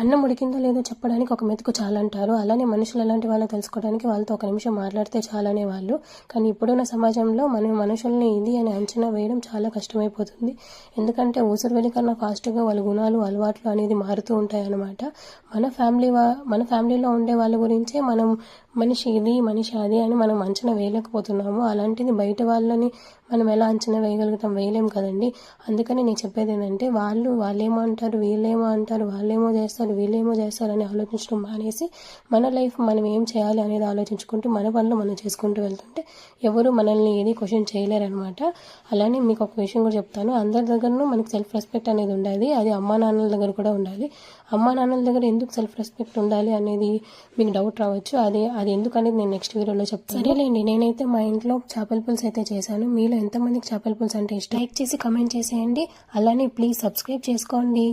అన్నం ఉడికిందో లేదో చెప్పడానికి ఒక మెతుకు చాలంటారు. అలానే మనుషులు ఎలాంటి వాళ్ళో తెలుసుకోవడానికి వాళ్ళతో ఒక నిమిషం మాట్లాడితే చాలనే వాళ్ళు. కానీ ఇప్పుడున్న సమాజంలో మనం మనుషుల్ని ఇది అని అంచనా వేయడం చాలా కష్టమైపోతుంది. ఎందుకంటే ఊసరవెల్లి కన్నా ఫాస్ట్గా వాళ్ళ గుణాలు అలవాట్లు అనేది మారుతూ ఉంటాయి అన్నమాట. మన ఫ్యామిలీలో ఉండే వాళ్ళ గురించే మనం మనిషి ఇది మనిషి అది అని మనం అంచనా వేయలేకపోతున్నాము. అలాంటిది బయట వాళ్ళని మనం ఎలా అంచనా వేయగలుగుతాం? వేయలేం కదండి. అందుకని నేను చెప్పేది ఏంటంటే వాళ్ళేమో అంటారు, వీళ్ళేమో అంటారు, వాళ్ళేమో చేస్తారు, వీళ్ళేమో చేస్తారు అని ఆలోచించడం మానేసి మన లైఫ్ మనం ఏం చేయాలి అనేది ఆలోచించుకుంటూ మన పనులు మనం చేసుకుంటూ వెళ్తుంటే ఎవరు మనల్ని ఏది క్వశ్చన్ చేయలేరనమాట. అలానే మీకు ఒక విషయం కూడా చెప్తాను. అందరి దగ్గరనూ మనకి సెల్ఫ్ రెస్పెక్ట్ అనేది ఉండాలి. అది అమ్మా నాన్నల దగ్గర కూడా ఉండాలి. అమ్మా నాన్నల దగ్గర ఎందుకు సెల్ఫ్ రెస్పెక్ట్ ఉండాలి అనేది మీకు డౌట్ రావచ్చు. అది ఎందుకు అనేది నేను నెక్స్ట్ వీడియోలో చెప్తాను. సరేలేండి, నేనైతే మా ఇంట్లో చేపల పులుసు అయితే చేశాను. మీలో ఎంతమందికి చేపల పులుసు అంటే ఇష్టం? లైక్ చేసి కమెంట్ చేసేయండి. అలానే ప్లీజ్ సబ్స్క్రైబ్ చేసుకోండి.